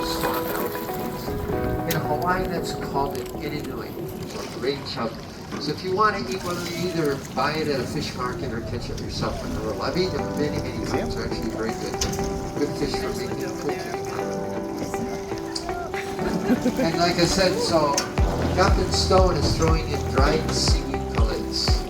storm out. In Hawaii, that's called an inunui, or rain chub. So if you want to eat one, you either buy it at a fish market or catch it yourself on the roll. I've eaten them many, many times. They're actually very good. Good fish for making cooking. And like I said, so Captain Stone is throwing in dried seaweed pellets.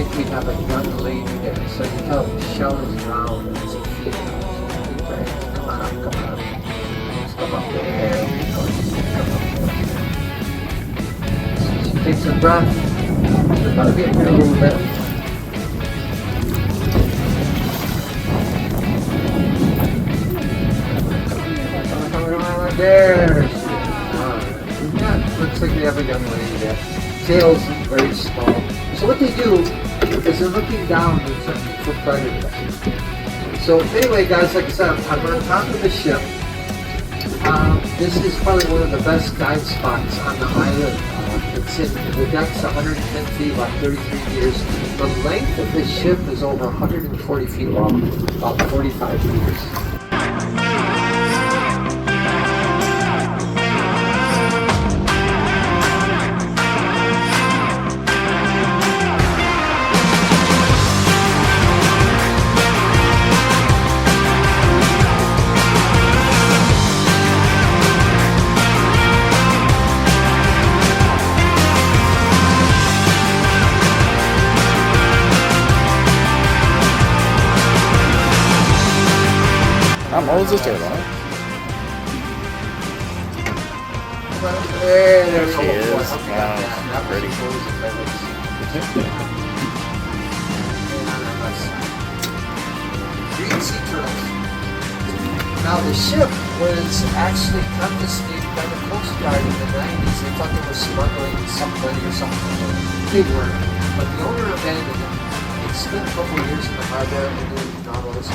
think we have a young lady there. So you tell the shell is round and it's a female. Come on up, come on up. Just come up there. Come up there. She takes a breath. We're about to get here a little bit. There she is. Yeah, looks like we have a young lady there. Tail's very small. So what they do is they're looking down for predators. So anyway, guys, like I said, I'm on top of the ship. This is probably one of the best dive spots on the island. It's in the deck's 110 feet, about 33 meters. The length of the ship is over 140 feet long, about 45 meters. Oh, is this turtle? There She is. That Pretty. was frozen by green sea turtles. Now the ship was actually confiscated by the Coast Guard in the 90s. They thought they were smuggling somebody or something. They weren't. But the owner abandoned it. It spent a couple of years in the harbor and then Nautilus.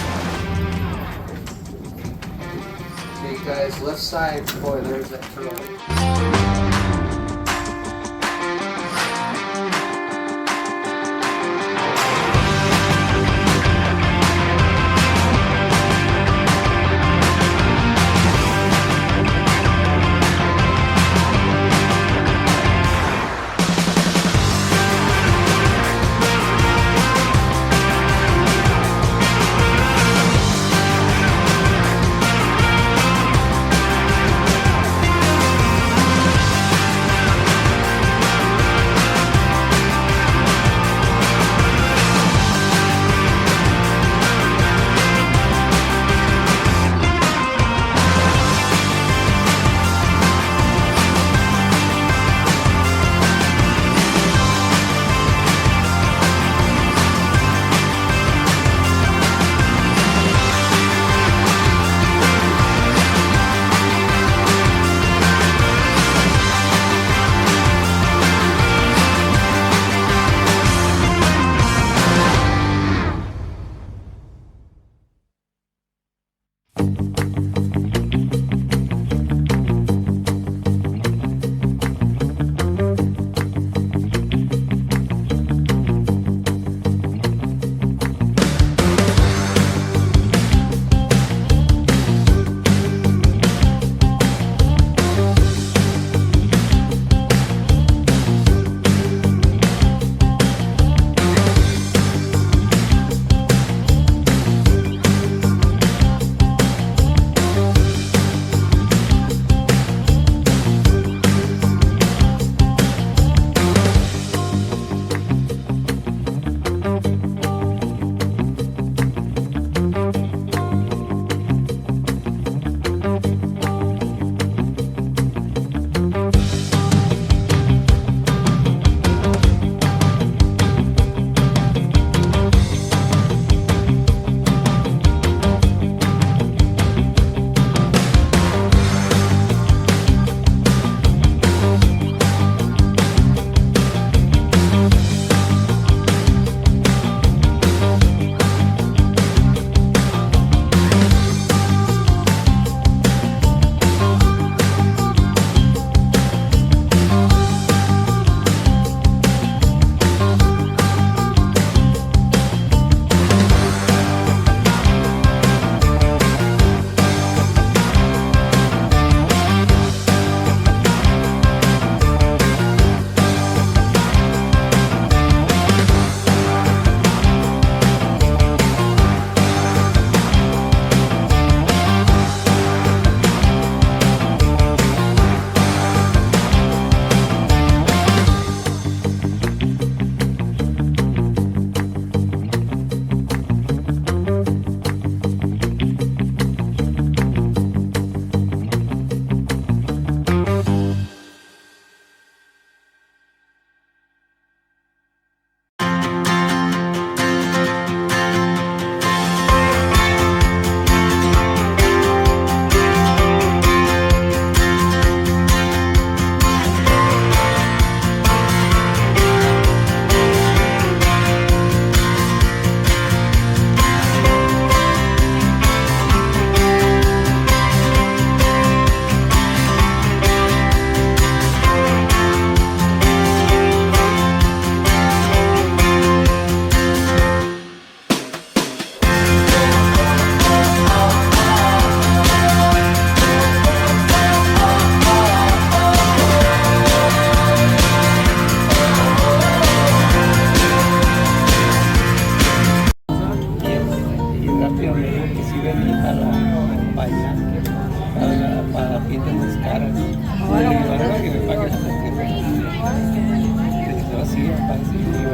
Okay guys, left side, boy, there's that turtle.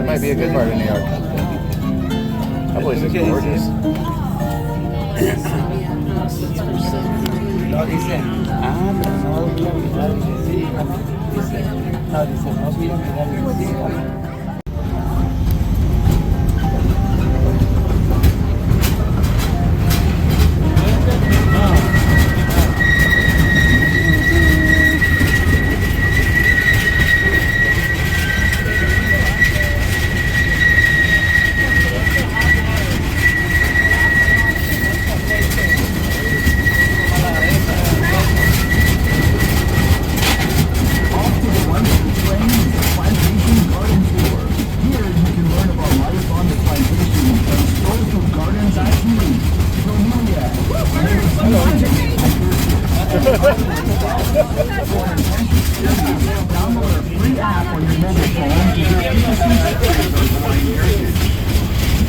That might be a good part of New York. That place is gorgeous. No, dice, pero no voy a mirar, dice, sí, dice, no, dice, no voy a mirar, dice, sí,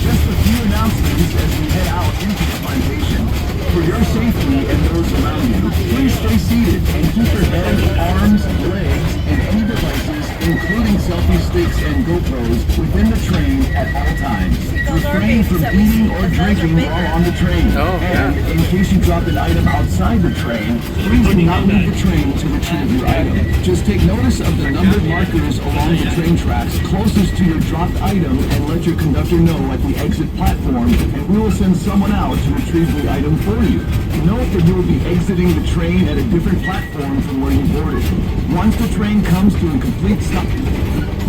Just a few announcements as we head out into the plantation. For your safety and those around you, please stay seated and keep your head, arms, legs, and any devices, including selfie sticks and GoPros, within the train at all times. Refrain from eating or drinking while on the train. And in case you drop an item outside the train, please do not leave the train to retrieve your item. Just take notice of the numbered markers along the train tracks closest to your dropped item and let your conductor know at the exit platform, and we will send someone out to retrieve the item for you. Note that you will be exiting the train at a different platform from where you boarded. Once the train comes to a complete stop,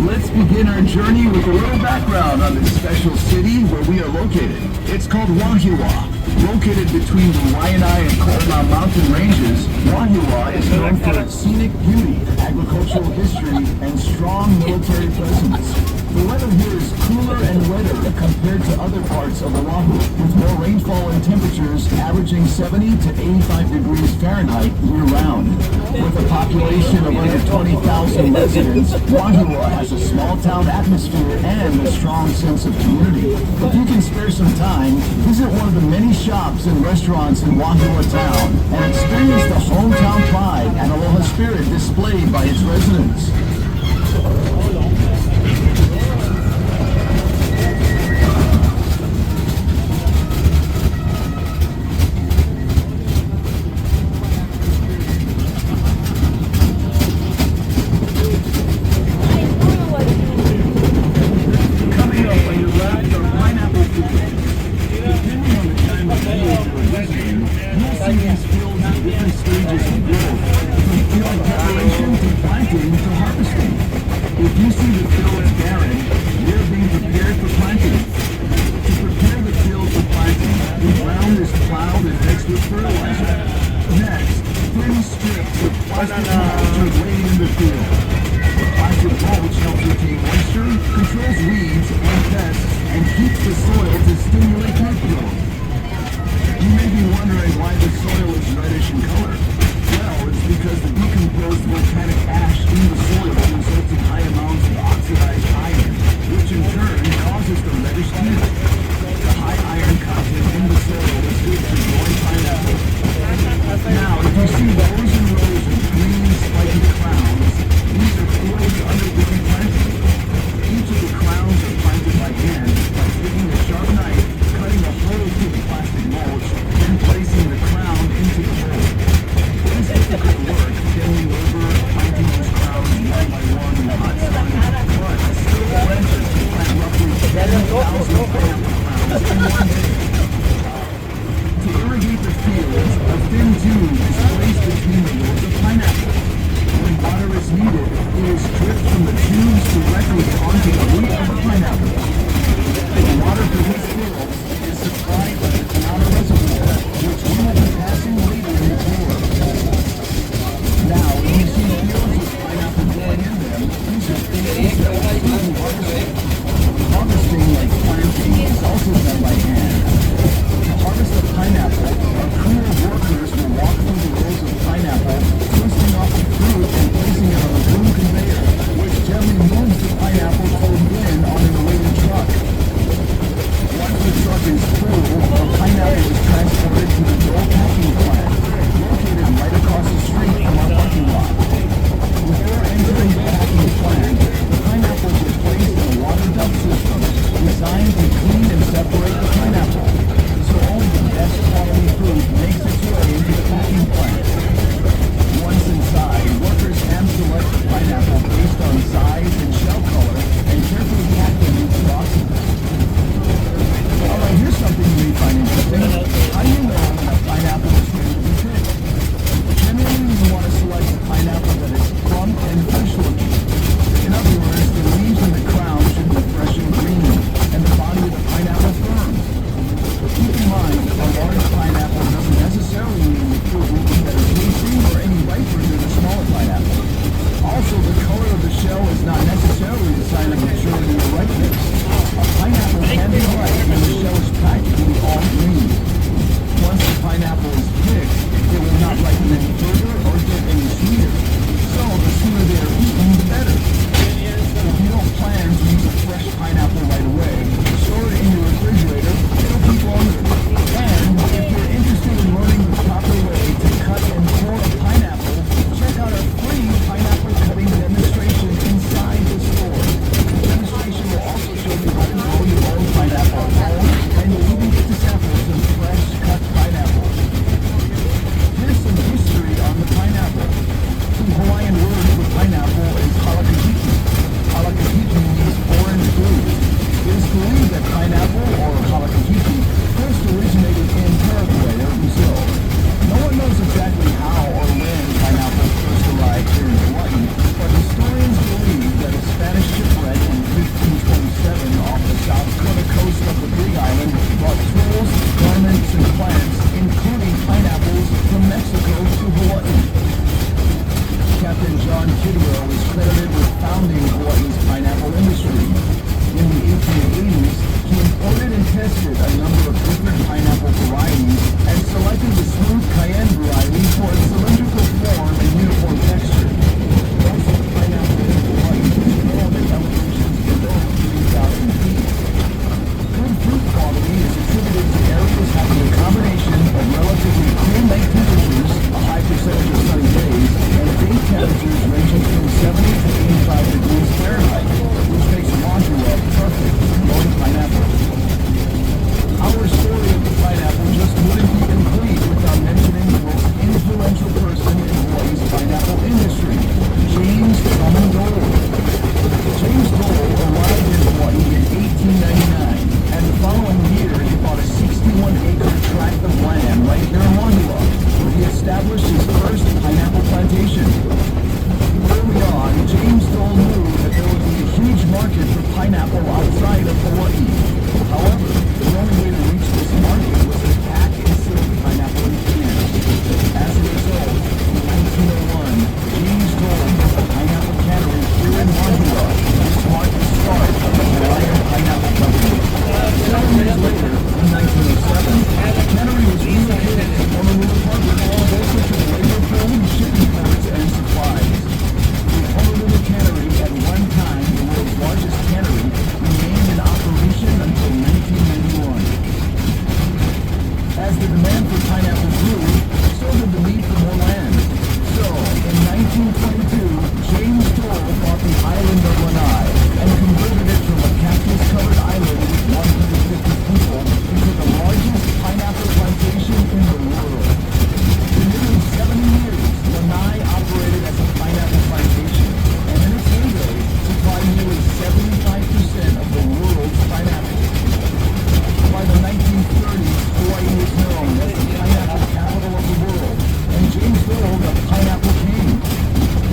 let's begin our journey with a little background on this special city where we are located. It's called Wahiawa. Located between the Waianae and Ko'oma mountain ranges, Wahiawa is known for its scenic beauty, agricultural history, and strong military presence. The weather here is cooler and wetter compared to other parts of Oahu, with more rainfall and temperatures averaging 70 to 85 degrees Fahrenheit year-round. With a population of under 20,000 residents, Wahiawa has a small-town atmosphere and a strong sense of community. If you can spare some time, visit one of the many shops and restaurants in Wahiawa town and experience the hometown pride and aloha spirit displayed by its residents. John Kidwell is credited with founding Hawaii's pineapple industry. In the 1880s, he imported and tested a number of different pineapple varieties and selected the smooth cayenne variety for its cylindrical form and uniform texture. Most of the pineapple in Hawaii is grown at elevations below 3,000 feet. Good fruit quality is attributed to areas having a combination of relatively cool night temperatures, a high percentage of sunny days, and day temperatures ranging from 70 to 85 degrees Fahrenheit, which makes Monterey perfect for growing pineapple. Our story of the pineapple just wouldn't be complete without mentioning the most influential person in Hawaii's pineapple industry, James Dole. James Dole arrived in Hawaii in 1899, and the following year he bought a 61-acre tract of land right here in Wandua, where he established his first pineapple plantation. Early on, James Dole knew that there would be a huge market for pineapple outside of Hawaii. However, the only way to reach this market was to pack and seal pineapple in cans. As a result, in 1901, James Dole built a pineapple cannery here in Wandua. This marked the start of the Hawaiian Pineapple Company. 7 years later, in 1907, the cannery was relocated to Honolulu Harbor, closer to the labor pool, shipping ports, and supplies. The Honolulu Cannery, at one time the world's largest cannery, remained in operation until 1991. As the demand for pineapple grew, so did the need for more land. So, in 1922, James Dole bought the island of Lanai and converted it from a cactus-covered island with 150 people into the largest pineapple plantation in the world. For nearly 70 years, Lanai operated as a pineapple plantation, and in its heyday, supplied nearly 75% of the world's pineapple. By the 1930s, Hawaii was known as the pineapple capital of the world, and James Dole, the pineapple king.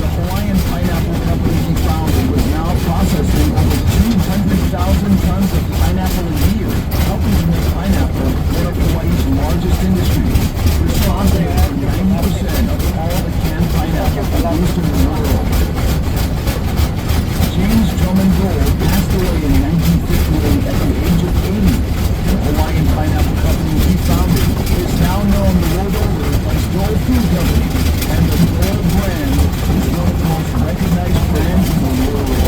The Hawaiian Pineapple Company he founded was now processing over 200,000 tons of pineapple a year, helping to make pineapple one of Hawaii's largest industries, responsible for 90% of all the canned pineapple produced in the world. James Drummond Dole passed away in 1958 at the age of 80. The Hawaiian Pineapple Company he founded is now known the world over as Dole Food Company, and the Dole brand is one of the most recognized brands in the world.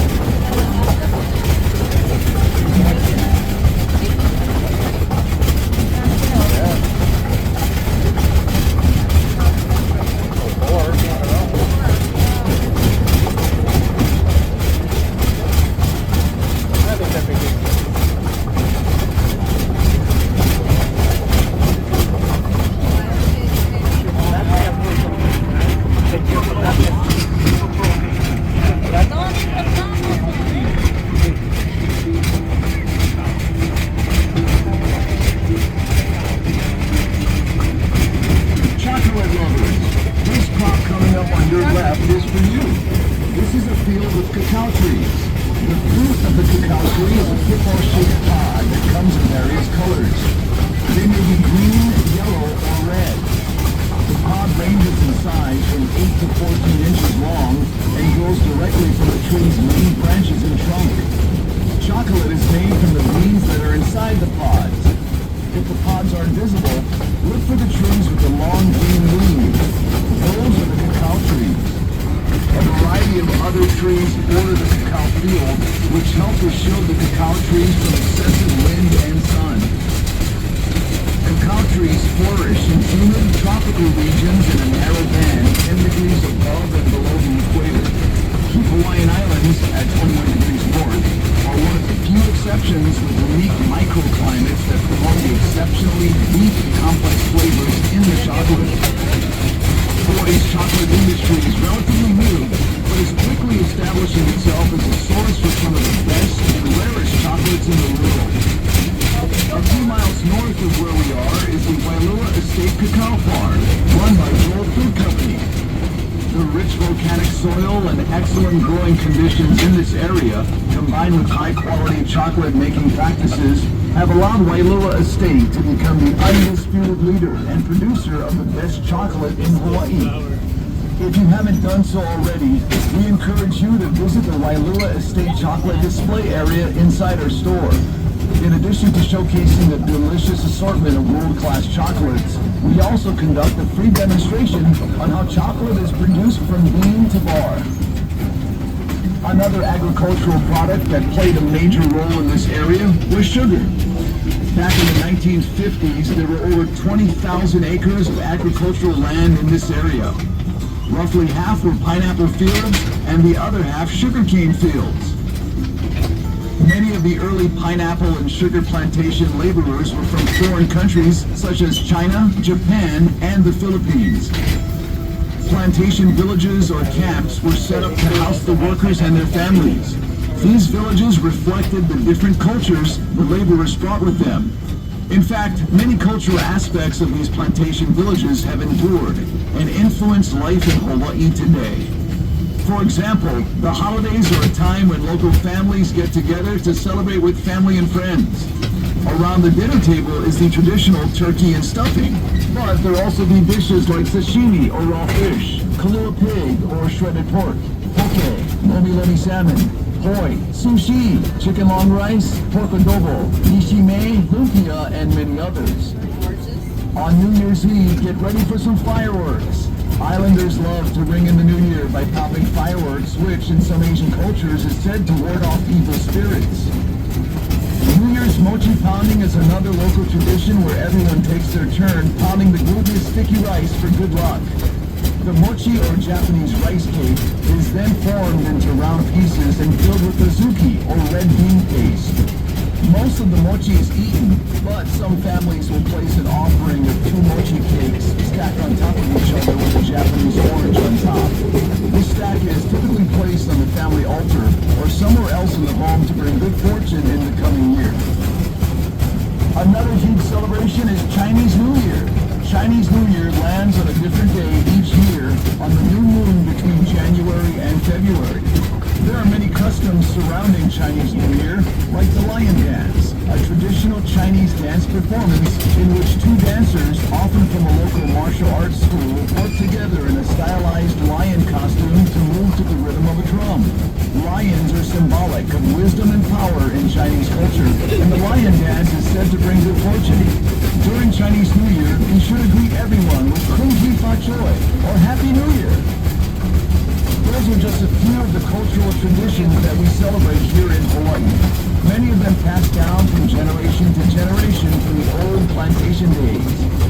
Chocolate-making practices have allowed Wailua Estate to become the undisputed leader and producer of the best chocolate in Hawaii. If you haven't done so already, we encourage you to visit the Wailua Estate Chocolate Display Area inside our store. In addition to showcasing a delicious assortment of world-class chocolates, we also conduct a free demonstration on how chocolate is produced from bean to bar. Another agricultural product that played a major role in this area was sugar. Back in the 1950s, there were over 20,000 acres of agricultural land in this area. Roughly half were pineapple fields and the other half sugarcane fields. Many of the early pineapple and sugar plantation laborers were from foreign countries such as China, Japan, and the Philippines. Plantation villages or camps were set up to house the workers and their families. These villages reflected the different cultures the laborers brought with them. In fact, many cultural aspects of these plantation villages have endured and influence life in Hawaii today. For example, the holidays are a time when local families get together to celebrate with family and friends. Around the dinner table is the traditional turkey and stuffing, but there will also be dishes like sashimi or raw fish, kalua pig or shredded pork, poke, lomi salmon, poi, sushi, chicken long rice, pork adobo, nishime, lumpia, and many others. On New Year's Eve, get ready for some fireworks. Islanders love to ring in the new year by popping fireworks, which in some Asian cultures is said to ward off evil spirits. New Year's mochi pounding is another local tradition where everyone takes their turn pounding the glutinous sticky rice for good luck. The mochi, or Japanese rice cake, is then formed into round pieces and filled with azuki, or red bean paste. Most of the mochi is eaten, but some families will place an offering of 2 mochi cakes stacked on top of each other with a Japanese orange on top. This stack is typically placed on the family altar or somewhere else in the home to bring good fortune in the coming year. Another huge celebration is Chinese New Year. Chinese New Year lands on a different day each year on the new moon between January and February. There are many customs surrounding Chinese New Year, like the Lion Dance, a traditional Chinese dance performance in which 2 dancers, often from a local martial arts school, work together in a stylized lion costume to move to the rhythm of a drum. Lions are symbolic of wisdom and power in Chinese culture, and the Lion Dance is said to bring good fortune. During Chinese New Year, be sure to greet everyone with Kung Ji Fa Choi, or Happy New Year. Those are just a few of the cultural traditions that we celebrate here in Hawaii. Many of them passed down from generation to generation from the old plantation days.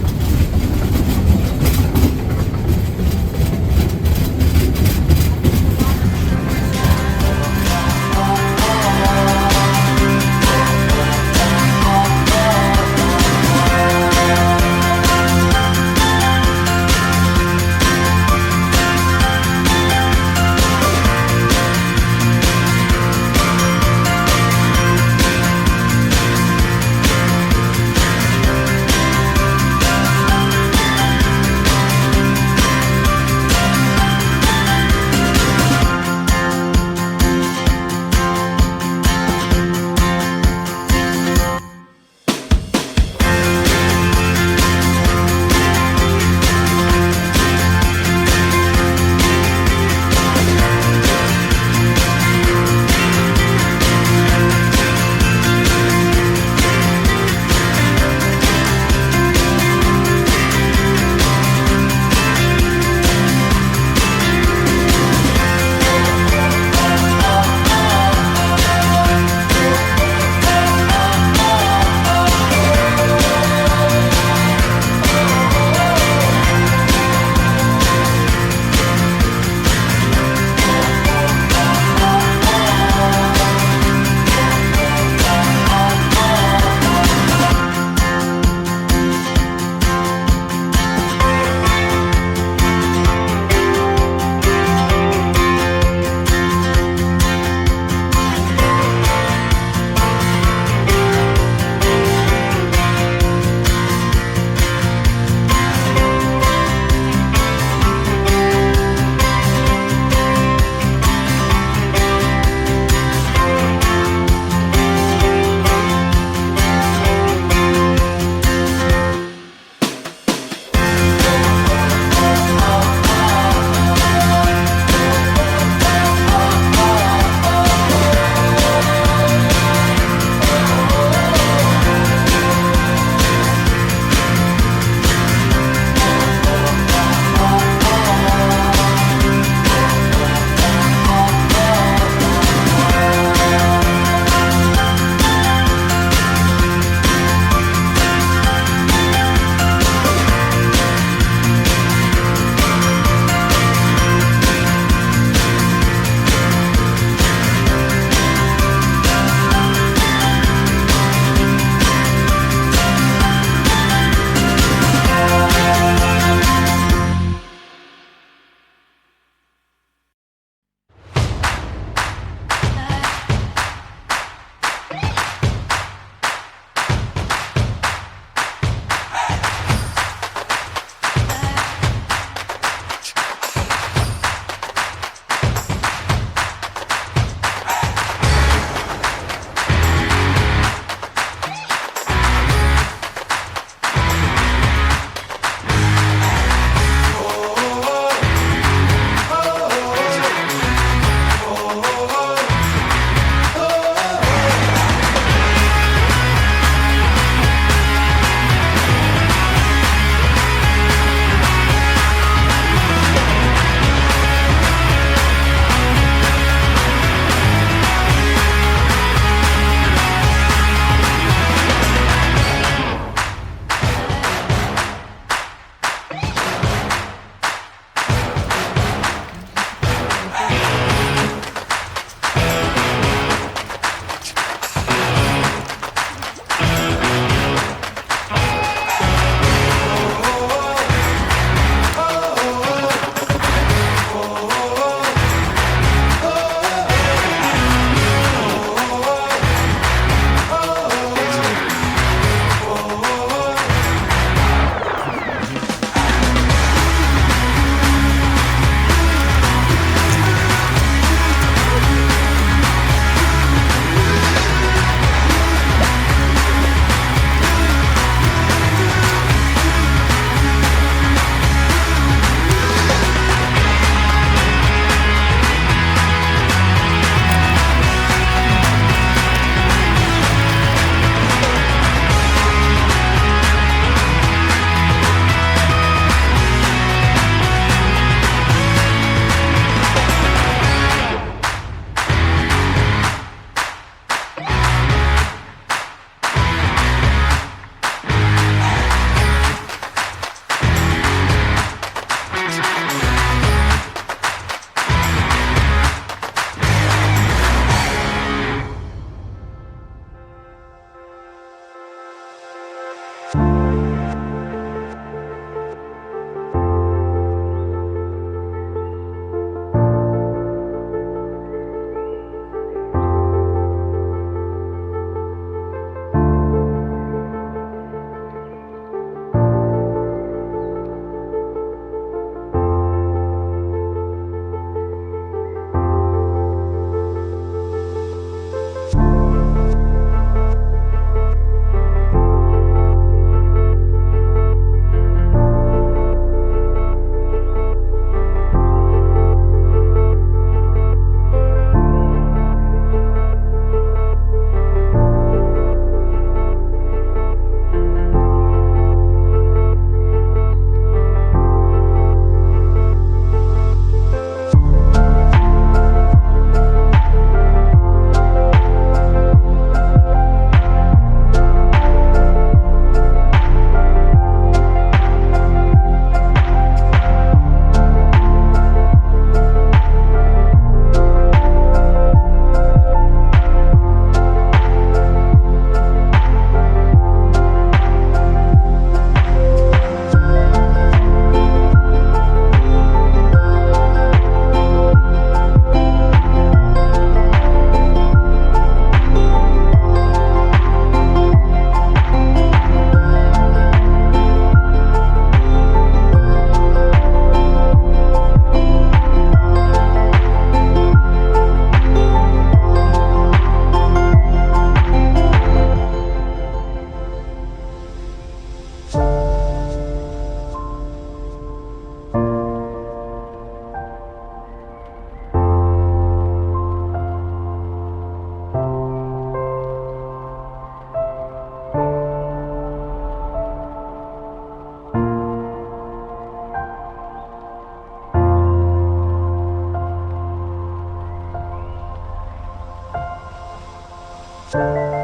Bye.